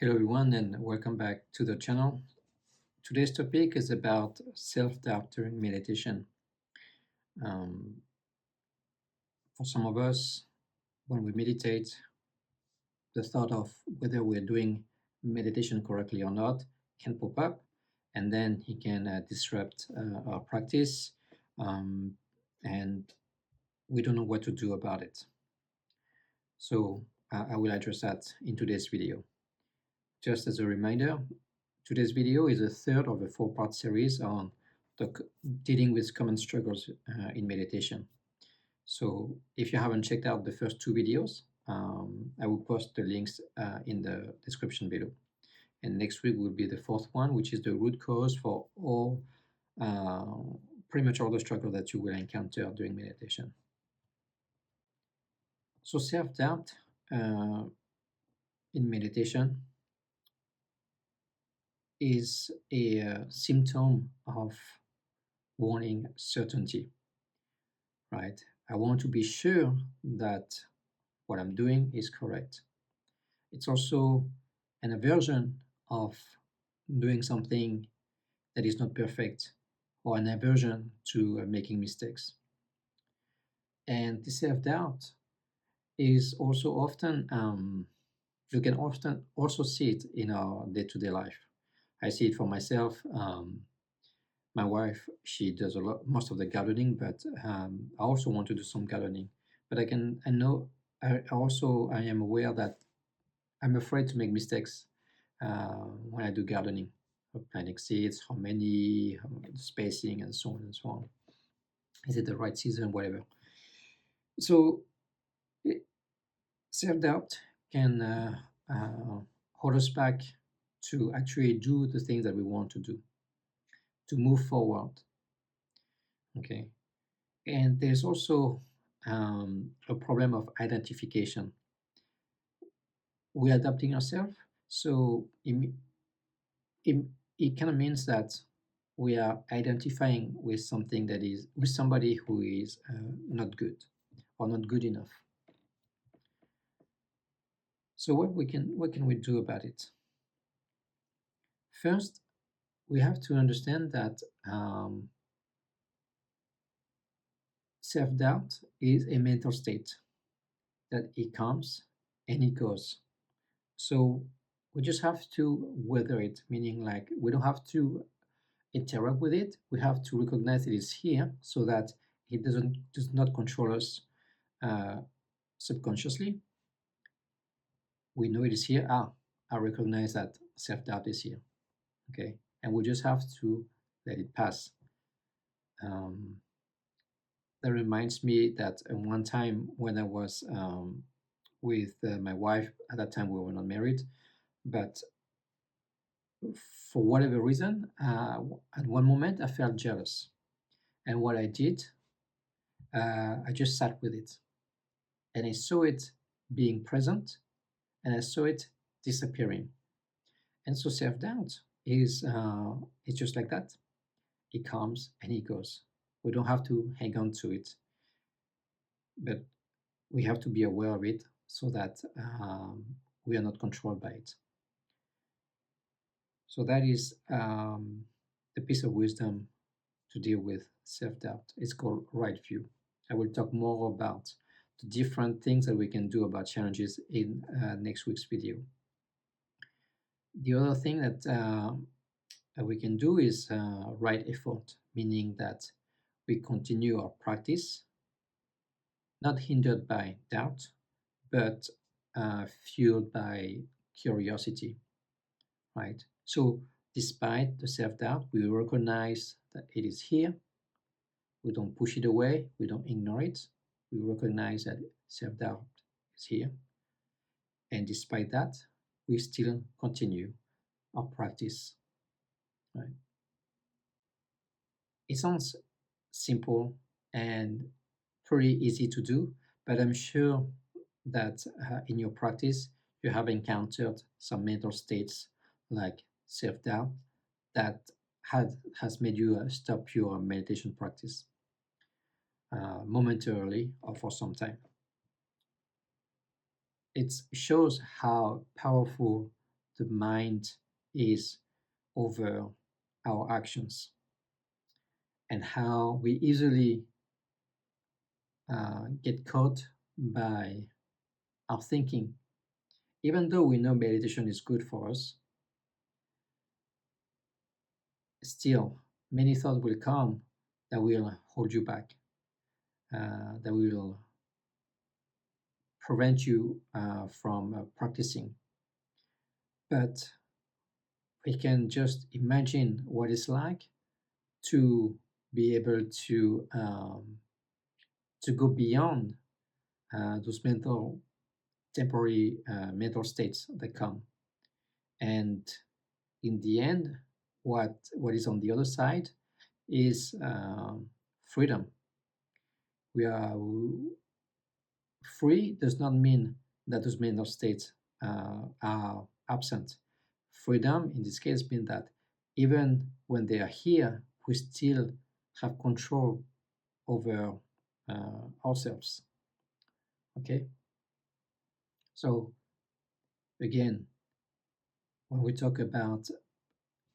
Hello, everyone, and welcome back to the channel. Today's topic is about self doubt during meditation. Um, for some of us, when we meditate, the thought of whether we're doing meditation correctly or not can pop up, and then it can disrupt our practice, um, and we don't know what to do about it. So, I will address that in today's video. Just as a reminder, today's video is the third of a four-part series on dealing with common struggles in meditation. So if you haven't checked out the first two videos, I will post the links in the description below. And next week will be the fourth one, which is the root cause for uh, pretty much all the struggle that you will encounter during meditation. So self-doubt in meditation is a symptom of wanting certainty, right? I want to be sure that what I'm doing is correct. It's also an aversion of doing something that is not perfect or an aversion to making mistakes. And the self-doubt is also often, you can often also see it in our day-to-day life. I see it for myself. My wife, she does a lot, most of the gardening, but I also want to do some gardening. But I know, I am aware that I'm afraid to make mistakes when I do gardening, planting seeds, how spacing, and so on and so on. Is it the right season, whatever. So self-doubt can hold us back to actually do the things that we want to do, to move forward. Okay. And there's also a problem of identification. We're adapting ourselves, so it, it kind of means that we are identifying with something that is with somebody who is not good or not good enough. So what can we do about it? First, we have to understand that self-doubt is a mental state, that it comes and it goes. So we just have to weather it, meaning like we don't have to interact with it. We have to recognize it is here so that it does not control us uh, subconsciously. We know it is here. I recognize that self-doubt is here. Okay, and we just have to let it pass. Um, that reminds me that one time when I was with my wife, at that time we were not married, but for whatever reason, at one moment I felt jealous. And what I did, I just sat with it and I saw it being present and I saw it disappearing. And so self doubt is just like that. It comes and it goes. We don't have to hang on to it, but we have to be aware of it so that we are not controlled by it. So that is the piece of wisdom to deal with self-doubt. It's called right view. I will talk more about the different things that we can do about challenges in next week's video. The other thing that we can do is right effort, meaning that we continue our practice, not hindered by doubt, but fueled by curiosity, right? So despite the self-doubt, we recognize that it is here. We don't push it away. We don't ignore it. We recognize that self-doubt is here. And despite that, we still continue our practice, right? It sounds simple and pretty easy to do, but I'm sure that in your practice, you have encountered some mental states like self-doubt that has made you stop your meditation practice momentarily or for some time. It shows how powerful the mind is over our actions, and how we easily get caught by our thinking. Even though we know meditation is good for us, still many thoughts will come that will hold you back, that will prevent you from practicing. But we can just imagine what it's like to be able to go beyond those mental temporary mental states that come. And in the end, what is on the other side is freedom. We are free does not mean that those mental states are absent. Freedom in this case means that even when they are here, we still have control over ourselves. Okay, so again, when we talk about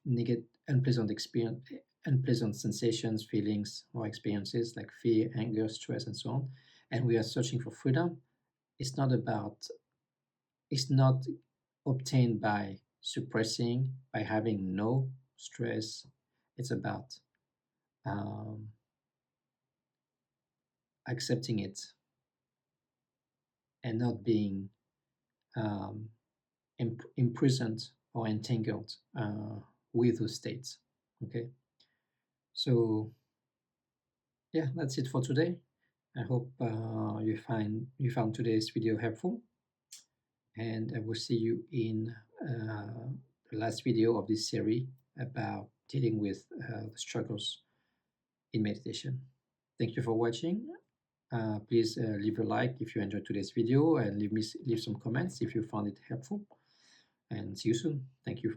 negative, unpleasant experience, unpleasant sensations, feelings, or experiences like fear, anger, stress, and so on, and we are searching for freedom, it's not about, it's not obtained by suppressing, by having no stress. It's about um, accepting it and not being um, imprisoned or entangled with those states. Okay, so yeah, that's it for today. I hope you found today's video helpful, and I will see you in the last video of this series about dealing with the struggles in meditation. Thank you for watching. Please leave a like if you enjoyed today's video, and leave some comments if you found it helpful. And see you soon. Thank you.